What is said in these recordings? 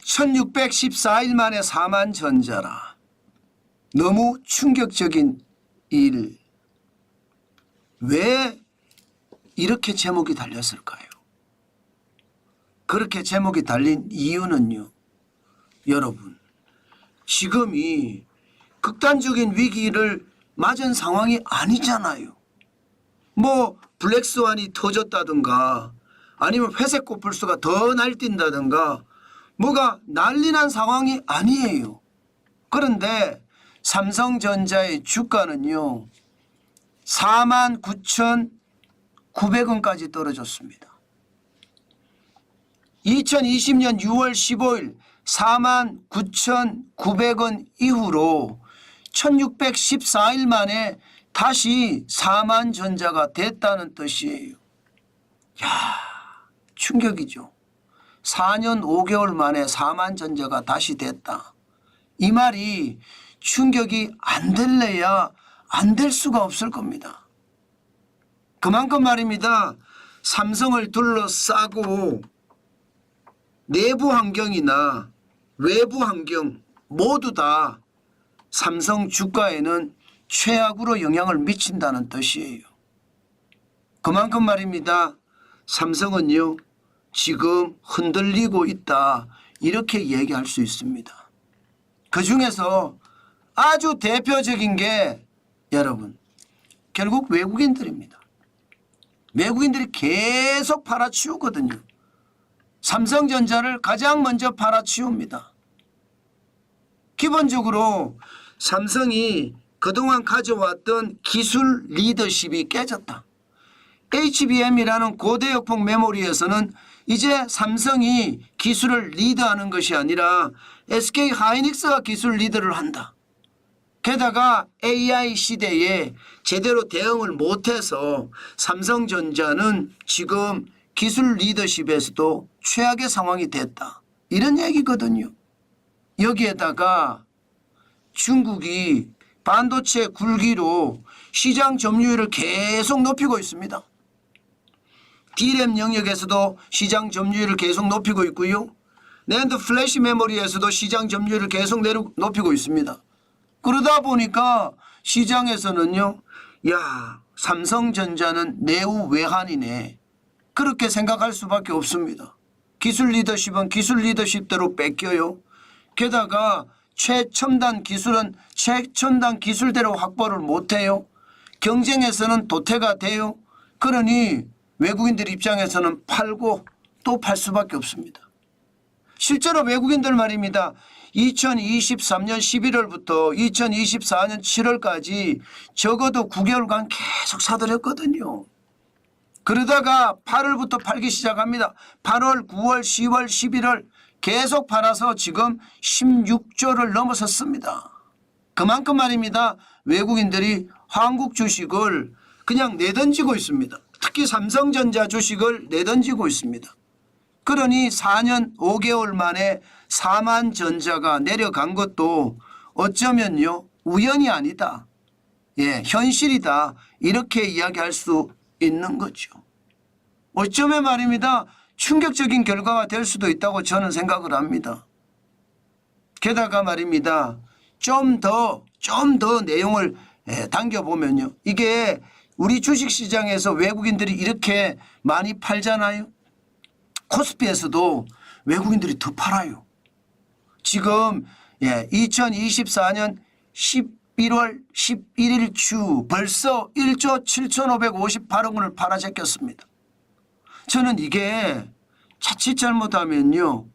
1614일 만에 사만전자라. 너무 충격적인 일. 왜 이렇게 제목이 달렸을까요? 그렇게 제목이 달린 이유는요, 여러분, 지금이 극단적인 위기를 맞은 상황이 아니잖아요. 뭐 블랙스완이 터졌다든가 아니면 회색 코뿔소가 더 날뛴다든가 뭐가 난리난 상황이 아니에요. 그런데 삼성전자의 주가는요 49,900원까지 떨어졌습니다. 2020년 6월 15일 49,900원 이후로 1614일 만에 다시 사만전자가 됐다는 뜻이에요. 야, 충격이죠. 4년 5개월 만에 사만전자가 다시 됐다. 이 말이 충격이 안 될래야 안 될 수가 없을 겁니다. 그만큼 말입니다. 삼성을 둘러싸고 내부 환경이나 외부 환경 모두 다 삼성 주가에는 최악으로 영향을 미친다는 뜻이에요. 그만큼 말입니다. 삼성은요 지금 흔들리고 있다 이렇게 얘기할 수 있습니다. 그중에서 아주 대표적인 게 여러분 결국 외국인들입니다. 외국인들이 계속 팔아치우거든요. 삼성전자를 가장 먼저 팔아치웁니다. 기본적으로 삼성이 그동안 가져왔던 기술 리더십이 깨졌다. HBM이라는 고대역폭 메모리에서는 이제 삼성이 기술을 리드하는 것이 아니라 SK하이닉스가 기술 리드를 한다. 게다가 AI 시대에 제대로 대응을 못해서 삼성전자는 지금 기술 리더십에서도 최악의 상황이 됐다. 이런 얘기거든요. 여기에다가 중국이 반도체 굴기로 시장 점유율을 계속 높이고 있습니다. D램 영역에서도 시장 점유율을 계속 높이고 있고요. 낸드 플래시 메모리에서도 시장 점유율을 계속 높이고 있습니다. 그러다 보니까 시장에서는요. 야, 삼성전자는 내우 외환이네. 그렇게 생각할 수밖에 없습니다. 기술 리더십은 기술 리더십대로 뺏겨요. 게다가 최첨단 기술은 최첨단 기술대로 확보를 못해요. 경쟁에서는 도태가 돼요. 그러니 외국인들 입장에서는 팔고 또 팔 수밖에 없습니다. 실제로 외국인들 말입니다. 2023년 11월부터 2024년 7월까지 적어도 9개월간 계속 사들였거든요. 그러다가 8월부터 팔기 시작합니다. 8월, 9월, 10월, 11월 계속 팔아서 지금 16조를 넘어섰습니다. 그만큼 말입니다. 외국인들이 한국 주식을 그냥 내던지고 있습니다. 특히 삼성전자 주식을 내던지고 있습니다. 그러니 4년 5개월 만에 사만전자가 내려간 것도 어쩌면요 우연이 아니다. 예, 현실이다. 이렇게 이야기할 수 있는 거죠. 어쩌면 말입니다. 충격적인 결과가 될 수도 있다고 저는 생각을 합니다. 게다가 말입니다. 좀 더 내용을 당겨보면요. 이게 우리 주식시장에서 외국인들이 이렇게 많이 팔잖아요. 코스피에서도 외국인들이 더 팔아요. 지금 2024년 11월 11일 주 벌써 1조 7,558억 원을 팔아제꼈습니다. 저는 이게 자칫 잘못하면요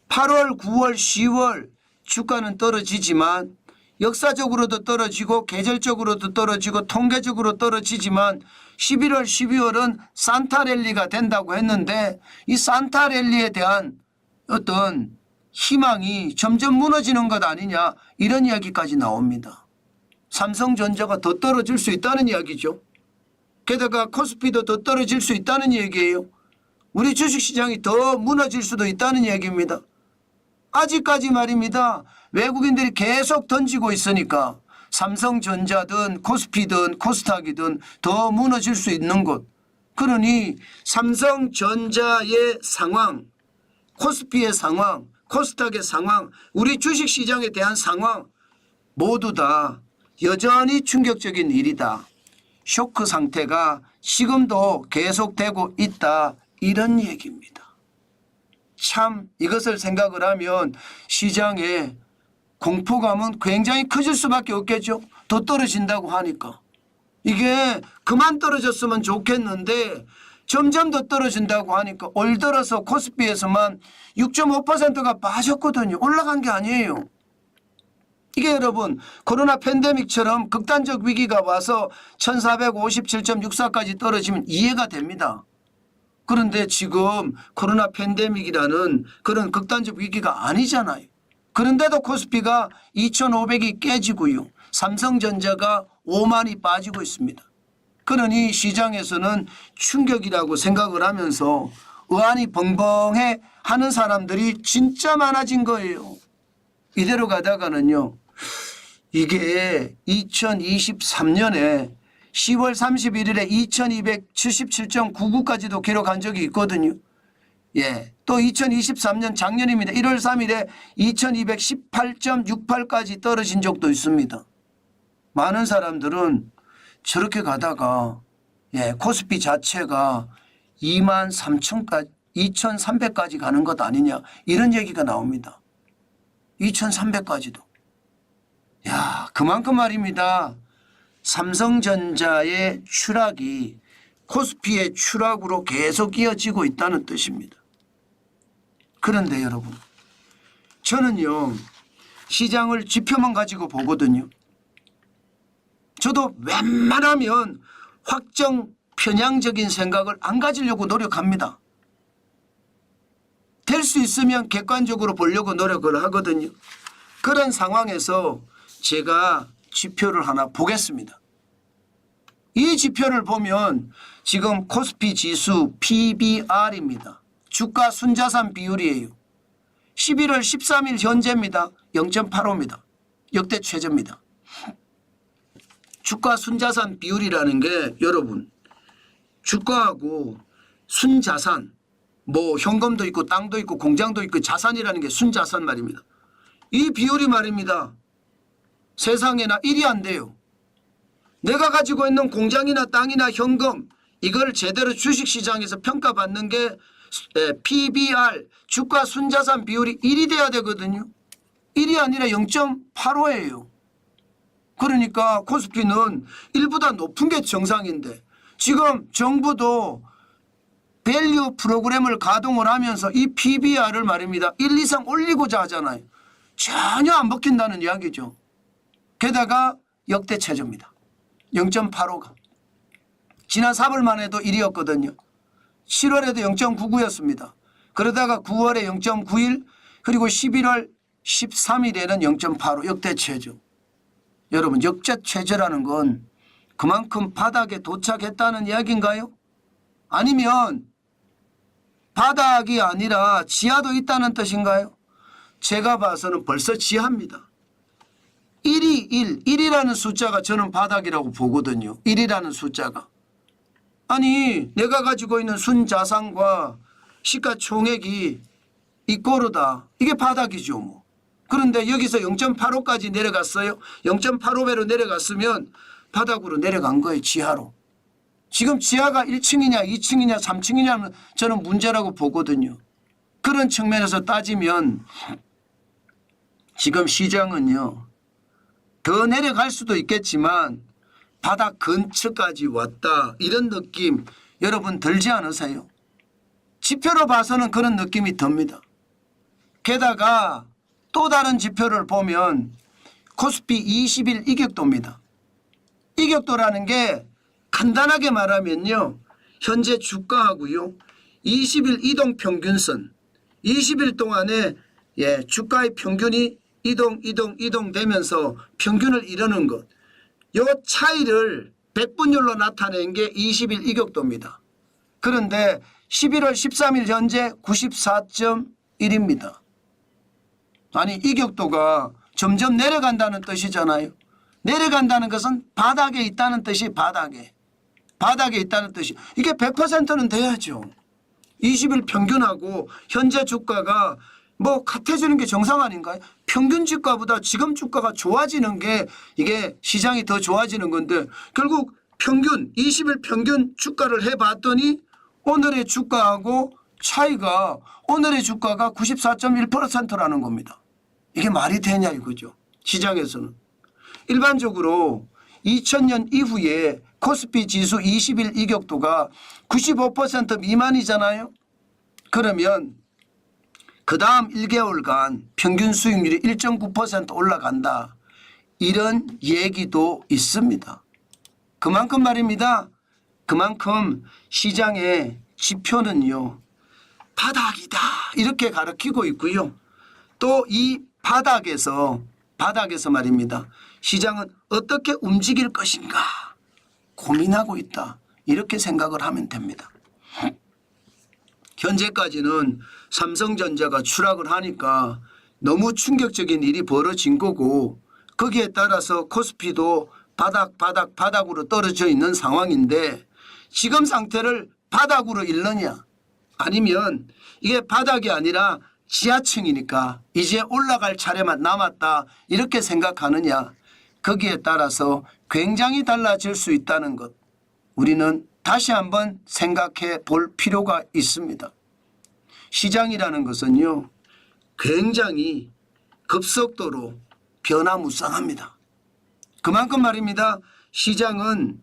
8월 9월 10월 주가는 떨어지지만 역사적으로도 떨어지고 계절적으로도 떨어지고 통계적으로 떨어지지만 11월 12월은 산타랠리가 된다고 했는데 이 산타랠리에 대한 어떤 희망이 점점 무너지는 것 아니냐 이런 이야기까지 나옵니다. 삼성전자가 더 떨어질 수 있다는 이야기죠. 게다가 코스피도 더 떨어질 수 있다는 얘기예요. 우리 주식시장이 더 무너질 수도 있다는 얘기입니다. 아직까지 말입니다. 외국인들이 계속 던지고 있으니까 삼성전자든 코스피든 코스닥이든 더 무너질 수 있는 것. 그러니 삼성전자의 상황, 코스피의 상황, 코스닥의 상황, 우리 주식시장에 대한 상황 모두 다 여전히 충격적인 일이다. 쇼크 상태가 지금도 계속되고 있다. 이런 얘기입니다. 참 이것을 생각을 하면 시장에 공포감은 굉장히 커질 수밖에 없겠죠. 더 떨어진다고 하니까. 이게 그만 떨어졌으면 좋겠는데 점점 더 떨어진다고 하니까 올 들어서 코스피에서만 6.5%가 빠졌거든요. 올라간 게 아니에요. 이게 여러분 코로나 팬데믹처럼 극단적 위기가 와서 1457.64까지 떨어지면 이해가 됩니다. 그런데 지금 코로나 팬데믹이라는 그런 극단적 위기가 아니잖아요. 그런데도 코스피가 2,500이 깨지고요. 삼성전자가 5만이 빠지고 있습니다. 그러니 시장에서는 충격이라고 생각을 하면서 의안이 벙벙해 하는 사람들이 진짜 많아진 거예요. 이대로 가다가는요. 이게 2023년에 10월 31일에 2277.99까지도 기록한 적이 있거든요. 예. 또 2023년 작년입니다. 1월 3일에 2218.68까지 떨어진 적도 있습니다. 많은 사람들은 저렇게 가다가 예, 코스피 자체가 23,000까지 2300까지 가는 것 아니냐 이런 얘기가 나옵니다. 2300까지도. 야, 그만큼 말입니다. 삼성전자의 추락이 코스피의 추락으로 계속 이어지고 있다는 뜻입니다. 그런데 여러분 저는요 시장을 지표만 가지고 보거든요. 저도 웬만하면 확정 편향적인 생각을 안 가지려고 노력합니다. 될 수 있으면 객관적으로 보려고 노력을 하거든요. 그런 상황에서 제가 지표를 하나 보겠습니다. 이 지표를 보면 지금 코스피 지수 PBR입니다. 주가 순자산 비율이에요. 11월 13일 현재입니다. 0.85입니다. 역대 최저입니다. 주가 순자산 비율이라는 게 여러분 주가하고 순자산 뭐 현금도 있고 땅도 있고 공장도 있고 자산이라는 게 순자산 말입니다. 이 비율이 말입니다. 세상에나 1이 안 돼요. 내가 가지고 있는 공장이나 땅이나 현금 이걸 제대로 주식시장에서 평가받는 게 PBR 주가 순자산 비율이 1이 돼야 되거든요. 1이 아니라 0.85예요. 그러니까 코스피는 1보다 높은 게 정상인데 지금 정부도 밸류 프로그램을 가동을 하면서 이 PBR을 말입니다. 1 이상 올리고자 하잖아요. 전혀 안 먹힌다는 이야기죠. 게다가 역대 최저입니다. 0.85가. 지난 3월만 해도 1이었거든요. 7월에도 0.99였습니다. 그러다가 9월에 0.91 그리고 11월 13일에는 0.85 역대 최저. 여러분 역대 최저라는 건 그만큼 바닥에 도착했다는 이야기인가요? 아니면 바닥이 아니라 지하도 있다는 뜻인가요? 제가 봐서는 벌써 지하입니다. 1이라는 숫자가 저는 바닥이라고 보거든요. 1이라는 숫자가. 아니 내가 가지고 있는 순자산과 시가총액이 이꼬르다. 이게 바닥이죠. 뭐. 그런데 여기서 0.85까지 내려갔어요. 0.85배로 내려갔으면 바닥으로 내려간 거예요. 지하로. 지금 지하가 1층이냐 2층이냐 3층이냐는 저는 문제라고 보거든요. 그런 측면에서 따지면 지금 시장은요. 더 내려갈 수도 있겠지만 바닥 근처까지 왔다. 이런 느낌 여러분 들지 않으세요? 지표로 봐서는 그런 느낌이 듭니다. 게다가 또 다른 지표를 보면 코스피 20일 이격도입니다. 이격도라는 게 간단하게 말하면요. 현재 주가하고요. 20일 이동평균선 20일 동안에 주가의 평균이 이동되면서 평균을 이루는 것. 이 차이를 백분율로 나타낸 게 20일 이격도입니다. 그런데 11월 13일 현재 94.1입니다. 아니 이격도가 점점 내려간다는 뜻이잖아요. 내려간다는 것은 바닥에 있다는 뜻이 바닥에 있다는 뜻이 이게 100%는 돼야죠. 20일 평균하고 현재 주가가 뭐 같아지는 게 정상 아닌가요? 평균 주가보다 지금 주가가 좋아지는 게 이게 시장이 더 좋아지는 건데 결국 평균 20일 평균 주가를 해봤더니 오늘의 주가하고 차이가 오늘의 주가가 94.1%라는 겁니다. 이게 말이 되냐 이거죠. 시장에서는. 일반적으로 2000년 이후에 코스피 지수 20일 이격도가 95% 미만이잖아요. 그러면 그 다음 1개월간 평균 수익률이 1.9% 올라간다. 이런 얘기도 있습니다. 그만큼 말입니다. 그만큼 시장의 지표는요. 바닥이다 이렇게 가르치고 있고요. 또 이 바닥에서 말입니다. 시장은 어떻게 움직일 것인가 고민하고 있다. 이렇게 생각을 하면 됩니다. 현재까지는 삼성전자가 추락을 하니까 너무 충격적인 일이 벌어진 거고 거기에 따라서 코스피도 바닥으로 떨어져 있는 상황인데 지금 상태를 바닥으로 읽느냐 아니면 이게 바닥이 아니라 지하층이니까 이제 올라갈 차례만 남았다 이렇게 생각하느냐 거기에 따라서 굉장히 달라질 수 있다는 것 우리는 다시 한번 생각해 볼 필요가 있습니다. 시장이라는 것은요 굉장히 급속도로 변화무쌍합니다. 그만큼 말입니다. 시장은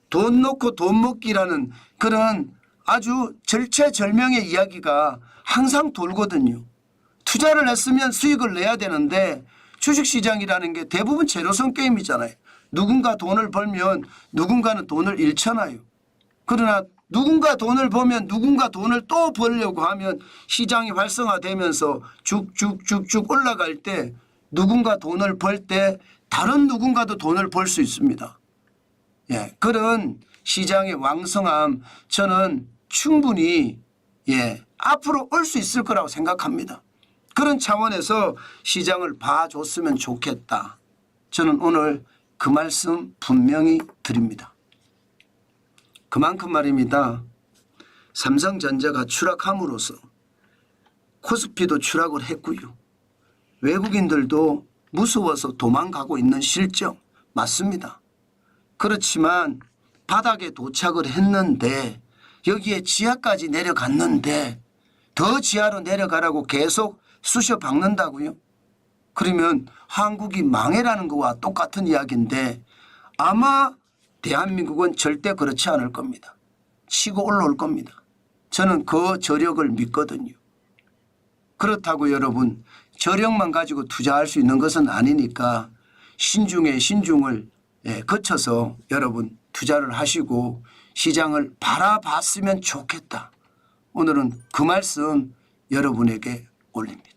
돈 놓고 돈 먹기라는 그런 아주 절체절명의 이야기가 항상 돌거든요. 투자를 했으면 수익을 내야 되는데 주식시장이라는 게 대부분 제로섬 게임이잖아요. 누군가 돈을 벌면 누군가는 돈을 잃잖아요. 그러나 누군가 돈을 벌면 누군가 돈을 또 벌려고 하면 시장이 활성화되면서 쭉쭉쭉쭉 올라갈 때 누군가 돈을 벌 때 다른 누군가도 돈을 벌 수 있습니다. 예, 그런 시장의 왕성함 저는 충분히 앞으로 올 수 있을 거라고 생각합니다. 그런 차원에서 시장을 봐줬으면 좋겠다. 저는 오늘 그 말씀 분명히 드립니다. 그만큼 말입니다. 삼성전자가 추락함으로써 코스피도 추락을 했고요. 외국인들도 무서워서 도망가고 있는 실정 맞습니다. 그렇지만 바닥에 도착을 했는데 여기에 지하까지 내려갔는데 더 지하로 내려가라고 계속 쑤셔 박는다고요? 그러면 한국이 망해라는 거와 똑같은 이야기인데 아마 대한민국은 절대 그렇지 않을 겁니다. 치고 올라올 겁니다. 저는 그 저력을 믿거든요. 그렇다고 여러분 저력만 가지고 투자할 수 있는 것은 아니니까 신중에 신중을 거쳐서 여러분 투자를 하시고 시장을 바라봤으면 좋겠다. 오늘은 그 말씀 여러분에게 올립니다.